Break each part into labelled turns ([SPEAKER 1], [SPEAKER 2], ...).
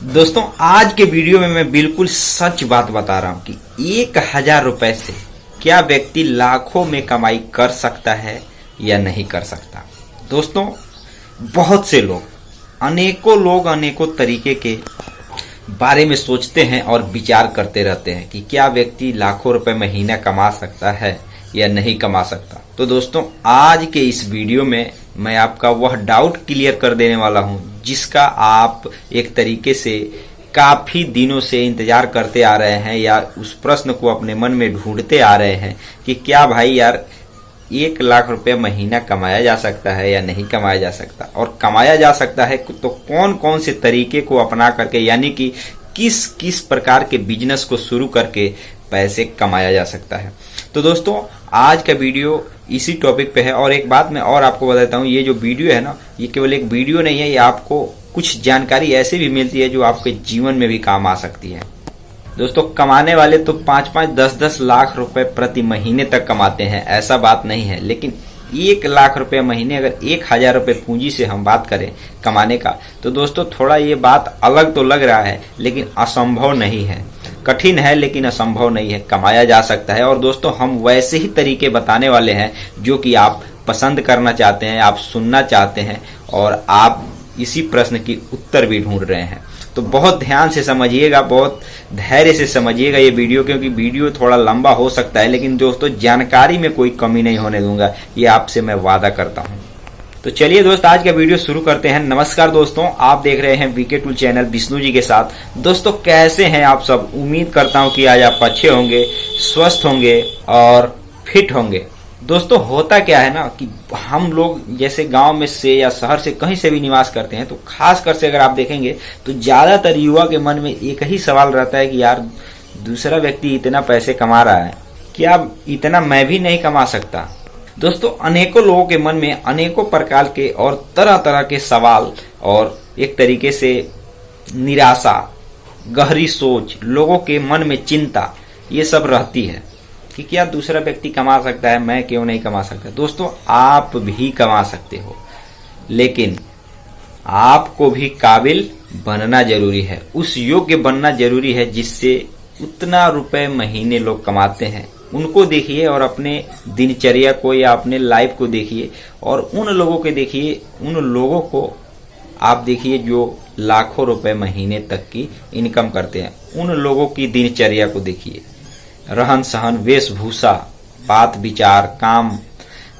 [SPEAKER 1] दोस्तों आज के वीडियो में मैं बिल्कुल सच बात बता रहा हूं कि 1,000 रुपए से क्या व्यक्ति लाखों में कमाई कर सकता है या नहीं कर सकता। दोस्तों बहुत से लोग अनेकों तरीके के बारे में सोचते हैं और विचार करते रहते हैं कि क्या व्यक्ति लाखों रुपए महीना कमा सकता है या नहीं कमा सकता। तो दोस्तों आज के इस वीडियो में मैं आपका वह डाउट क्लियर कर देने वाला हूं जिसका आप एक तरीके से काफी दिनों से इंतजार करते आ रहे हैं या उस प्रश्न को अपने मन में ढूंढते आ रहे हैं कि क्या भाई यार 1,00,000 रुपये महीना कमाया जा सकता है या नहीं कमाया जा सकता, और कमाया जा सकता है तो कौन कौन से तरीके को अपना करके, यानी कि किस किस प्रकार के बिजनेस को शुरू करके पैसे कमाया जा सकता है। तो दोस्तों आज का वीडियो इसी टॉपिक पे है। और एक बात मैं और आपको बताता हूँ, ये जो वीडियो है ना, ये केवल एक वीडियो नहीं है, ये आपको कुछ जानकारी ऐसे भी मिलती है जो आपके जीवन में भी काम आ सकती है। दोस्तों कमाने वाले तो 5-5, 10-10 लाख रुपए प्रति महीने तक कमाते हैं, ऐसा बात नहीं है। लेकिन 1,00,000 रुपये महीने, अगर 1,000 रुपये पूंजी से हम बात करें कमाने का, तो दोस्तों थोड़ा ये बात अलग तो लग रहा है, लेकिन असंभव नहीं है। कठिन है लेकिन असंभव नहीं है, कमाया जा सकता है। और दोस्तों हम वैसे ही तरीके बताने वाले हैं जो कि आप पसंद करना चाहते हैं, आप सुनना चाहते हैं, और आप इसी प्रश्न की उत्तर भी ढूंढ रहे हैं। तो बहुत ध्यान से समझिएगा, बहुत धैर्य से समझिएगा ये वीडियो, क्योंकि वीडियो थोड़ा लंबा हो सकता है, लेकिन दोस्तों जानकारी में कोई कमी नहीं होने दूंगा, ये आपसे मैं वादा करता हूं। तो चलिए दोस्त आज का वीडियो शुरू करते हैं। नमस्कार दोस्तों, आप देख रहे हैं VK tool channel Vishnu ji के साथ। दोस्तों कैसे हैं आप सब? उम्मीद करता हूं कि आज आप अच्छे होंगे, स्वस्थ होंगे और फिट होंगे। दोस्तों होता क्या है ना कि हम लोग जैसे गांव में से या शहर से कहीं से भी निवास करते हैं, तो खास कर से अगर आप देखेंगे तो ज्यादातर युवा के मन में एक ही सवाल रहता है कि यार दूसरा व्यक्ति इतना पैसे कमा रहा है, क्या इतना मैं भी नहीं कमा सकता। दोस्तों अनेकों लोगों के मन में अनेकों प्रकार के और तरह तरह के सवाल और एक तरीके से निराशा, गहरी सोच, लोगों के मन में चिंता, ये सब रहती है कि क्या दूसरा व्यक्ति कमा सकता है, मैं क्यों नहीं कमा सकता। दोस्तों आप भी कमा सकते हो, लेकिन आपको भी काबिल बनना जरूरी है, उस योग्य बनना जरूरी है जिससे उतना रुपए महीने लोग कमाते हैं उनको देखिए, और अपने दिनचर्या को या अपने लाइफ को देखिए, और उन लोगों के देखिए, उन लोगों को आप देखिए जो लाखों रुपए महीने तक की इनकम करते हैं, उन लोगों की दिनचर्या को देखिए, रहन सहन, वेशभूषा, बात विचार, काम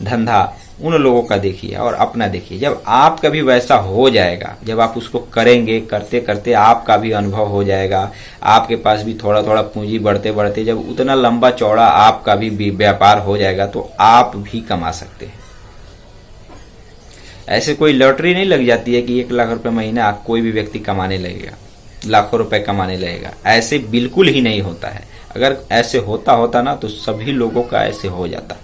[SPEAKER 1] धंधा, उन लोगों का देखिए और अपना देखिए। जब आपका भी वैसा हो जाएगा, जब आप उसको करेंगे, करते करते आपका भी अनुभव हो जाएगा, आपके पास भी थोड़ा थोड़ा पूंजी बढ़ते बढ़ते जब उतना लंबा चौड़ा आपका भी व्यापार हो जाएगा, तो आप भी कमा सकते हैं। ऐसे कोई लॉटरी नहीं लग जाती है कि 1,00,000 रुपए महीना कोई भी व्यक्ति कमाने लगेगा, लाखों रुपए कमाने लगेगा। ऐसे बिल्कुल ही नहीं होता है। अगर ऐसे होता ना तो सभी लोगों का ऐसे हो जाता।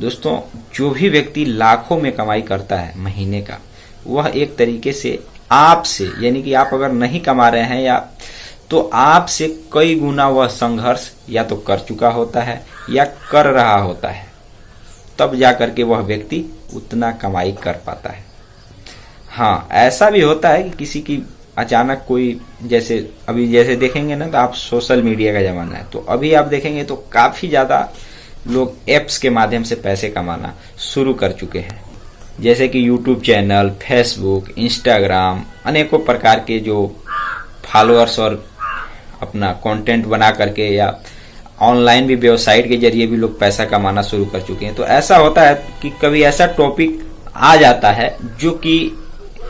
[SPEAKER 1] दोस्तों जो भी व्यक्ति लाखों में कमाई करता है महीने का, वह एक तरीके से आपसे, यानी कि आप अगर नहीं कमा रहे हैं या तो आपसे कई गुना वह संघर्ष या तो कर चुका होता है या कर रहा होता है, तब जाकर के वह व्यक्ति उतना कमाई कर पाता है। हाँ ऐसा भी होता है कि किसी की अचानक कोई, जैसे अभी जैसे देखेंगे ना, तो आप सोशल मीडिया का जमाना है, तो अभी आप देखेंगे तो काफी ज्यादा लोग एप्स के माध्यम से पैसे कमाना शुरू कर चुके हैं, जैसे कि यूट्यूब चैनल, फेसबुक, इंस्टाग्राम, अनेकों प्रकार के जो फॉलोअर्स और अपना कंटेंट बना करके या ऑनलाइन भी वेबसाइट के जरिए भी लोग पैसा कमाना शुरू कर चुके हैं। तो ऐसा होता है कि कभी ऐसा टॉपिक आ जाता है जो कि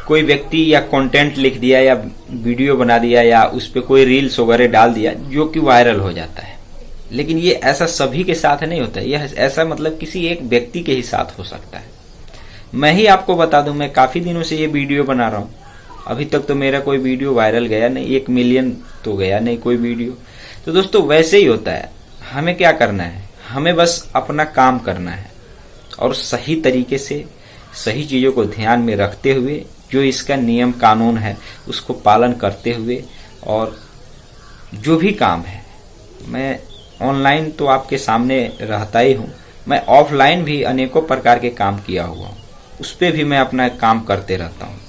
[SPEAKER 1] कोई व्यक्ति या कंटेंट लिख दिया या वीडियो बना दिया या उस पर कोई रील्स वगैरह डाल दिया जो कि वायरल हो जाता है। लेकिन ये ऐसा सभी के साथ नहीं होता है, यह ऐसा मतलब किसी एक व्यक्ति के ही साथ हो सकता है। मैं ही आपको बता दूं, मैं काफी दिनों से ये वीडियो बना रहा हूं, अभी तक तो मेरा कोई वीडियो वायरल गया नहीं, 1 मिलियन तो गया नहीं कोई वीडियो। तो दोस्तों वैसे ही होता है, हमें क्या करना है, हमें बस अपना काम करना है और सही तरीके से सही चीजों को ध्यान में रखते हुए, जो इसका नियम कानून है उसको पालन करते हुए, और जो भी काम है, मैं ऑनलाइन तो आपके सामने रहता ही हूँ, मैं ऑफलाइन भी अनेकों प्रकार के काम किया हुआ हूँ, उस पे भी मैं अपना काम करते रहता हूँ।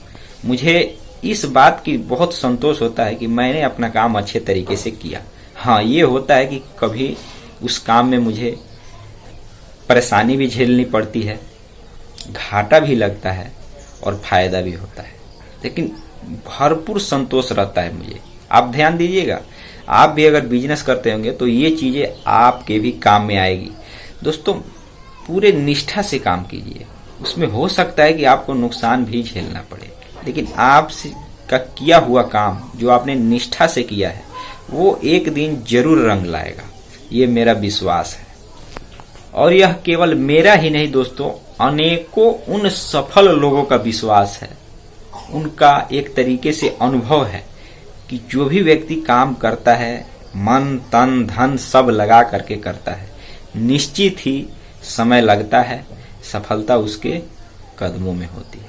[SPEAKER 1] मुझे इस बात की बहुत संतोष होता है कि मैंने अपना काम अच्छे तरीके से किया। हाँ, ये होता है कि कभी उस काम में मुझे परेशानी भी झेलनी पड़ती है, घाटा भी लगता है और फायदा भी होता है, लेकिन भरपूर संतोष रहता है मुझे। आप ध्यान दीजिएगा, आप भी अगर बिजनेस करते होंगे तो ये चीजें आपके भी काम में आएगी। दोस्तों, पूरे निष्ठा से काम कीजिए। उसमें हो सकता है कि आपको नुकसान भी झेलना पड़े, लेकिन आपका किया हुआ काम जो आपने निष्ठा से किया है वो एक दिन जरूर रंग लाएगा, ये मेरा विश्वास है। और यह केवल मेरा ही नहीं दोस्तों, अनेकों उन सफल लोगों का विश्वास है, उनका एक तरीके से अनुभव है कि जो भी व्यक्ति काम करता है मन तन धन सब लगा करके करता है, निश्चित ही समय लगता है, सफलता उसके कदमों में होती है।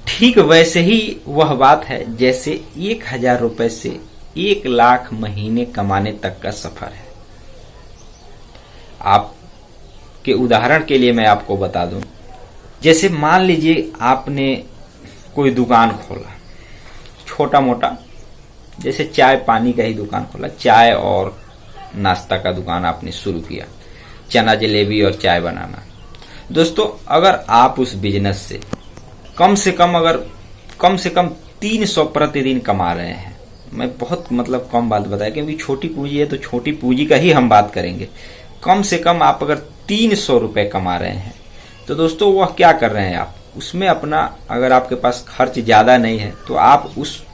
[SPEAKER 1] ठीक वैसे ही वह बात है जैसे 1000 रुपए से 1 लाख महीने कमाने तक का सफर है। आप के उदाहरण के लिए मैं आपको बता दूं, जैसे मान लीजिए आपने कोई दुकान खोला, छोटा मोटा, जैसे चाय पानी का ही दुकान खोला, चाय और नाश्ता का दुकान आपने शुरू किया, चना जलेबी और चाय बनाना। दोस्तों, अगर आप उस बिजनेस से कम से कम 300 प्रतिदिन कमा रहे हैं, मैं बहुत कम बात बताया क्योंकि छोटी पूंजी है तो छोटी पूंजी का ही हम बात करेंगे। कम से कम आप अगर 300 रुपए कमा रहे हैं तो दोस्तों वह क्या कर रहे हैं आप उसमें अपना, अगर आपके पास खर्च ज्यादा नहीं है तो आप उस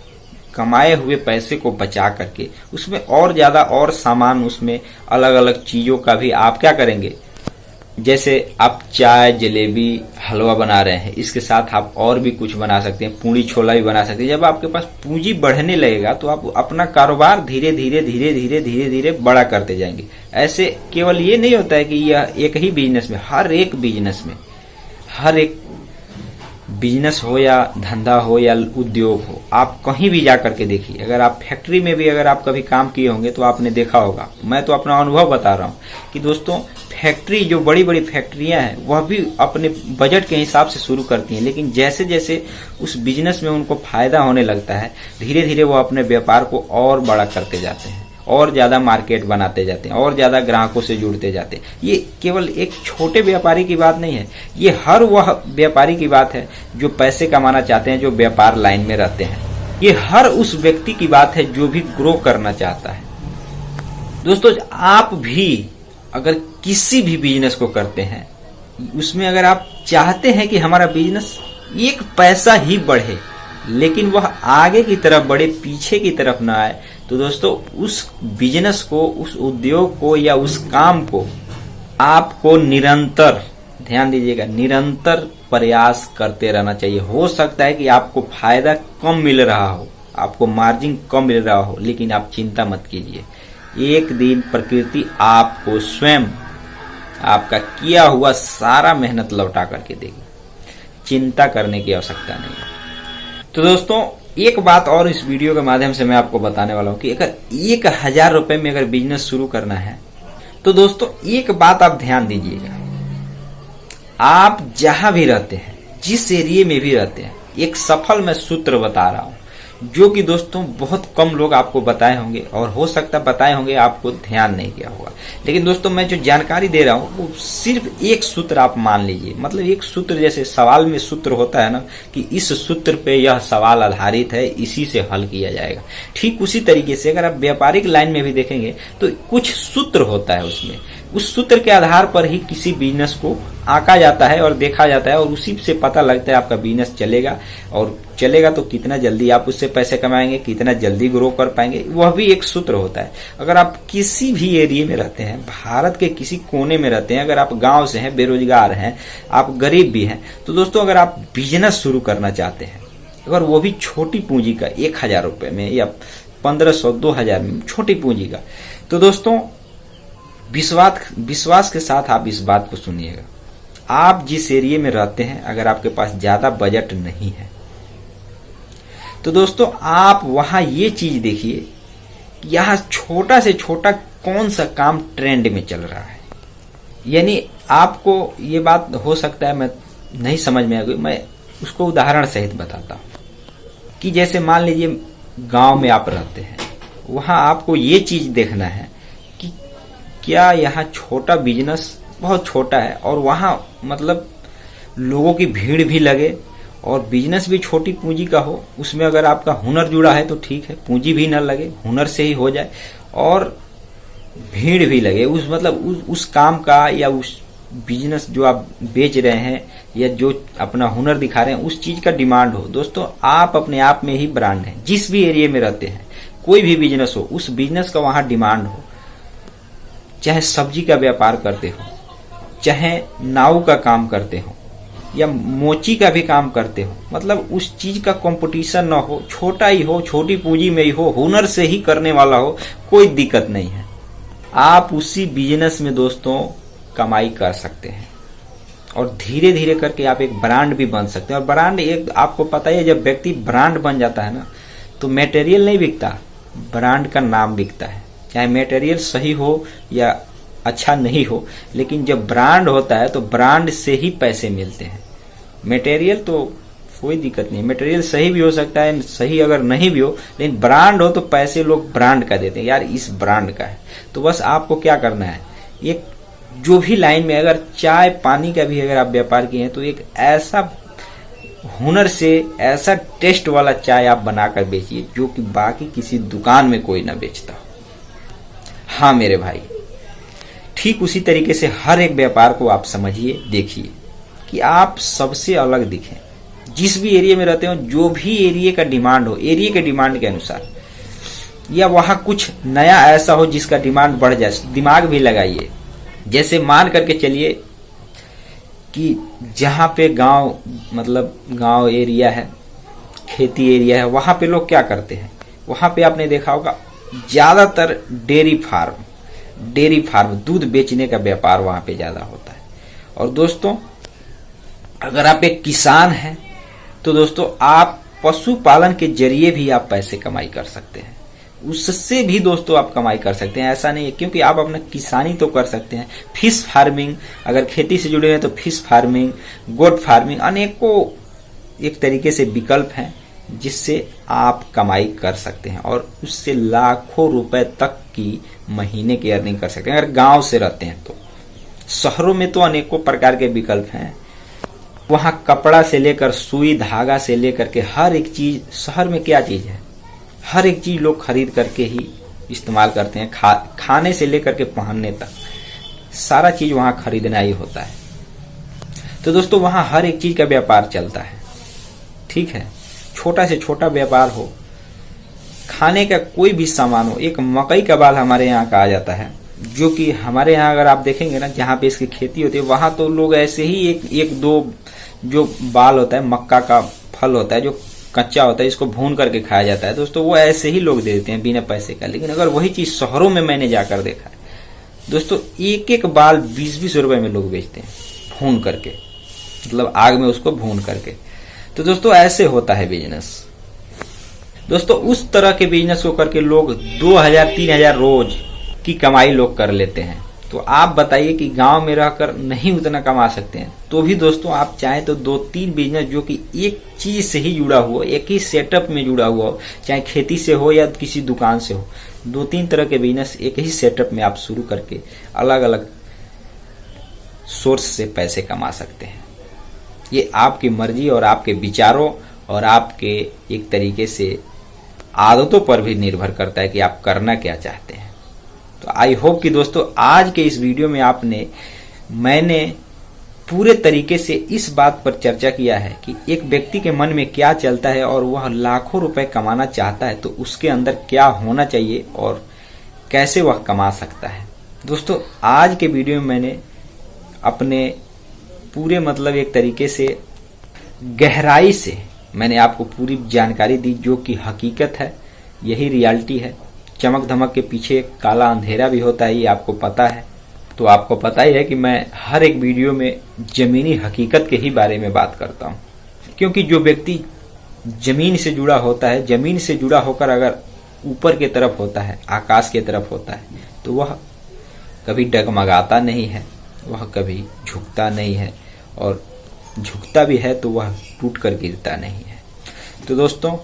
[SPEAKER 1] कमाए हुए पैसे को बचा करके उसमें और ज्यादा और सामान, उसमें अलग अलग चीजों का भी आप क्या करेंगे, जैसे आप चाय जलेबी हलवा बना रहे हैं, इसके साथ आप और भी कुछ बना सकते हैं, पूड़ी छोला भी बना सकते हैं। जब आपके पास पूंजी बढ़ने लगेगा तो आप अपना कारोबार धीरे धीरे बड़ा करते जाएंगे। ऐसे केवल ये नहीं होता है कि यह एक ही बिजनेस में, हर एक बिजनेस हो या धंधा हो या उद्योग हो, आप कहीं भी जा करके देखिए। अगर आप फैक्ट्री में भी अगर आप कभी काम किए होंगे तो आपने देखा होगा, मैं तो अपना अनुभव बता रहा हूँ कि दोस्तों फैक्ट्री, जो बड़ी बड़ी फैक्ट्रियां हैं वह भी अपने बजट के हिसाब से शुरू करती हैं, लेकिन जैसे जैसे उस बिजनेस में उनको फायदा होने लगता है धीरे धीरे वो अपने व्यापार को और बड़ा करते जाते हैं, और ज्यादा मार्केट बनाते जाते हैं, और ज्यादा ग्राहकों से जुड़ते जाते हैं। ये केवल एक छोटे व्यापारी की बात नहीं है, ये हर वह व्यापारी की बात है जो पैसे कमाना चाहते हैं, जो व्यापार लाइन में रहते हैं। ये हर उस व्यक्ति की बात है जो भी ग्रो करना चाहता है। दोस्तों, आप भी अगर किसी भी बिजनेस को करते हैं, उसमें अगर आप चाहते हैं कि हमारा बिजनेस 1 पैसा ही बढ़े लेकिन वह आगे की तरफ बढ़े, पीछे की तरफ ना आए, तो दोस्तों उस बिजनेस को, उस उद्योग को या उस काम को आपको निरंतर, ध्यान दीजिएगा, निरंतर प्रयास करते रहना चाहिए। हो सकता है कि आपको फायदा कम मिल रहा हो, आपको मार्जिन कम मिल रहा हो, लेकिन आप चिंता मत कीजिए, एक दिन प्रकृति आपको स्वयं आपका किया हुआ सारा मेहनत लौटा करके देगी। चिंता करने की आवश्यकता नहीं है। तो दोस्तों, एक बात और इस वीडियो के माध्यम से मैं आपको बताने वाला हूं कि अगर 1000 रुपए में अगर बिजनेस शुरू करना है तो दोस्तों एक बात आप ध्यान दीजिएगा, आप जहां भी रहते हैं, जिस एरिया में भी रहते हैं, एक सफल मैं सूत्र बता रहा हूं जो कि दोस्तों बहुत कम लोग आपको बताए होंगे, और हो सकता बताए होंगे आपको ध्यान नहीं किया होगा, लेकिन दोस्तों मैं जो जानकारी दे रहा हूं वो सिर्फ एक सूत्र आप मान लीजिए। मतलब एक सूत्र, जैसे सवाल में सूत्र होता है ना कि इस सूत्र पे यह सवाल आधारित है, इसी से हल किया जाएगा, ठीक उसी तरीके से अगर आप व्यापारिक लाइन में भी देखेंगे तो कुछ सूत्र होता है, उसमें उस सूत्र के आधार पर ही किसी बिजनेस को आंका जाता है और देखा जाता है, और उसी से पता लगता है आपका बिजनेस चलेगा, और चलेगा तो कितना जल्दी आप उससे पैसे कमाएंगे, कितना जल्दी ग्रो कर पाएंगे, वह भी एक सूत्र होता है। अगर आप किसी भी एरिया में रहते हैं, भारत के किसी कोने में रहते हैं, अगर आप गांव से हैं, बेरोजगार हैं, आप गरीब भी हैं, तो दोस्तों अगर आप बिजनेस शुरू करना चाहते हैं, अगर वो भी छोटी पूंजी का 1000 रुपए में या 1500 2000 में, छोटी पूंजी का, तो दोस्तों विश्वास के साथ आप इस बात को सुनिएगा। आप जिस एरिया में रहते हैं, अगर आपके पास ज्यादा बजट नहीं है तो दोस्तों आप वहां ये चीज देखिए, यहां छोटा से छोटा कौन सा काम ट्रेंड में चल रहा है। यानी आपको ये बात हो सकता है मैं नहीं समझ में आ गई, मैं उसको उदाहरण सहित बताता हूं कि जैसे मान लीजिए गांव में आप रहते हैं, वहां आपको ये चीज देखना है कि क्या यहाँ छोटा बिजनेस बहुत छोटा है और वहां मतलब लोगों की भीड़ भी लगे और बिजनेस भी छोटी पूंजी का हो, उसमें अगर आपका हुनर जुड़ा है तो ठीक है, पूंजी भी ना लगे, हुनर से ही हो जाए और भीड़ भी लगे उस मतलब उस काम का या उस बिजनेस जो आप बेच रहे हैं या जो अपना हुनर दिखा रहे हैं उस चीज का डिमांड हो। दोस्तों आप अपने आप में ही ब्रांड हैं, जिस भी एरिया में रहते हैं, कोई भी बिजनेस हो उस बिजनेस का वहां डिमांड हो। चाहे सब्जी का व्यापार करते हो, चाहे नाव का काम करते हो या मोची का भी काम करते हो, मतलब उस चीज का कंपटीशन ना हो, छोटा ही हो, छोटी पूंजी में ही हो, हुनर से ही करने वाला हो, कोई दिक्कत नहीं है। आप उसी बिजनेस में दोस्तों कमाई कर सकते हैं और धीरे धीरे करके आप एक ब्रांड भी बन सकते हैं। और ब्रांड एक आपको पता ही है, जब व्यक्ति ब्रांड बन जाता है ना तो मटेरियल नहीं बिकता, ब्रांड का नाम बिकता है। चाहे मटेरियल सही हो या अच्छा नहीं हो, लेकिन जब ब्रांड होता है तो ब्रांड से ही पैसे मिलते हैं। मटेरियल तो कोई दिक्कत नहीं, मटेरियल सही भी हो सकता है, सही अगर नहीं भी हो, लेकिन ब्रांड हो तो पैसे लोग ब्रांड का देते हैं, यार इस ब्रांड का है। तो बस आपको क्या करना है, एक जो भी लाइन में अगर चाय पानी का भी अगर आप व्यापार किए हैं तो एक ऐसा हुनर से ऐसा टेस्ट वाला चाय आप बनाकर बेचिए जो कि बाकी किसी दुकान में कोई ना बेचता हो। हाँ मेरे भाई, ठीक उसी तरीके से हर एक व्यापार को आप समझिए, देखिए कि आप सबसे अलग दिखें। जिस भी एरिया में रहते हो, जो भी एरिया का डिमांड हो, एरिया के डिमांड के अनुसार, या वहां कुछ नया ऐसा हो जिसका डिमांड बढ़ जाए, दिमाग भी लगाइए। जैसे मान करके चलिए कि जहां पे गांव मतलब गांव एरिया है, खेती एरिया है, वहां पे लोग क्या करते हैं, वहां पे आपने देखा होगा ज्यादातर डेयरी फार्म दूध बेचने का व्यापार वहां पे ज्यादा होता है। और दोस्तों अगर आप एक किसान हैं तो दोस्तों आप पशुपालन के जरिए भी आप पैसे कमाई कर सकते हैं, उससे भी दोस्तों आप कमाई कर सकते हैं। ऐसा नहीं है, क्योंकि आप अपना किसानी तो कर सकते हैं, फिश फार्मिंग, अगर खेती से जुड़े हैं तो फिश फार्मिंग, गोट फार्मिंग, अनेकों एक तरीके से विकल्प हैं जिससे आप कमाई कर सकते हैं और उससे लाखों रुपए तक की महीने की अर्निंग कर सकते हैं अगर गांव से रहते हैं तो। शहरों में तो अनेकों प्रकार के विकल्प हैं, वहां कपड़ा से लेकर सुई धागा से लेकर के हर एक चीज, शहर में क्या चीज है, हर एक चीज लोग खरीद करके ही इस्तेमाल करते हैं, खाने से लेकर के पहनने तक सारा चीज वहां खरीदना ही होता है। तो दोस्तों वहां हर एक चीज का व्यापार चलता है, ठीक है, छोटा से छोटा व्यापार हो, खाने का कोई भी सामान हो। एक मकई का बाल हमारे यहाँ का आ जाता है, जो कि हमारे यहाँ अगर आप देखेंगे ना, जहाँ पे इसकी खेती होती है वहां तो लोग ऐसे ही एक दो जो बाल होता है, मक्का का फल होता है जो कच्चा होता है, इसको भून करके खाया जाता है दोस्तों, वो ऐसे ही लोग दे देते हैं बिना पैसे का। लेकिन अगर वही चीज शहरों में मैंने जाकर देखा है दोस्तों, एक एक बाल 20-20 रुपए में लोग बेचते हैं भून करके, मतलब आग में उसको भून करके। तो दोस्तों ऐसे होता है बिजनेस। दोस्तों उस तरह के बिजनेस को करके लोग 2000-3000 रोज की कमाई लोग कर लेते हैं। तो आप बताइए कि गांव में रहकर नहीं उतना कमा सकते हैं, तो भी दोस्तों आप चाहें तो 2-3 बिजनेस जो कि एक चीज से ही जुड़ा हुआ, एक ही सेटअप में जुड़ा हुआ हो, चाहे खेती से हो या किसी दुकान से हो, 2-3 तरह के बिजनेस एक ही सेटअप में आप शुरू करके अलग अलग सोर्स से पैसे कमा सकते हैं। ये आपकी मर्जी और आपके विचारों और आपके एक तरीके से आदतों पर भी निर्भर करता है कि आप करना क्या चाहते हैं। तो आई होप कि दोस्तों आज के इस वीडियो में मैंने पूरे तरीके से इस बात पर चर्चा किया है कि एक व्यक्ति के मन में क्या चलता है और वह लाखों रुपए कमाना चाहता है तो उसके अंदर क्या होना चाहिए और कैसे वह कमा सकता है। दोस्तों आज के वीडियो में मैंने अपने पूरे मतलब एक तरीके से गहराई से मैंने आपको पूरी जानकारी दी, जो कि हकीकत है, यही रियलिटी है। चमक धमक के पीछे काला अंधेरा भी होता है, ये आपको पता है। तो आपको पता ही है कि मैं हर एक वीडियो में जमीनी हकीकत के ही बारे में बात करता हूँ, क्योंकि जो व्यक्ति जमीन से जुड़ा होता है, जमीन से जुड़ा होकर अगर ऊपर की तरफ होता है, आकाश की तरफ होता है, तो वह कभी डगमगाता नहीं है, वह कभी झुकता नहीं है, और झुकता भी है तो वह टूट कर गिरता नहीं है। तो दोस्तों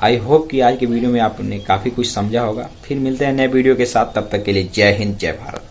[SPEAKER 1] आई होप कि आज के वीडियो में आपने काफी कुछ समझा होगा। फिर मिलते हैं नए वीडियो के साथ, तब तक के लिए जय हिंद जय भारत।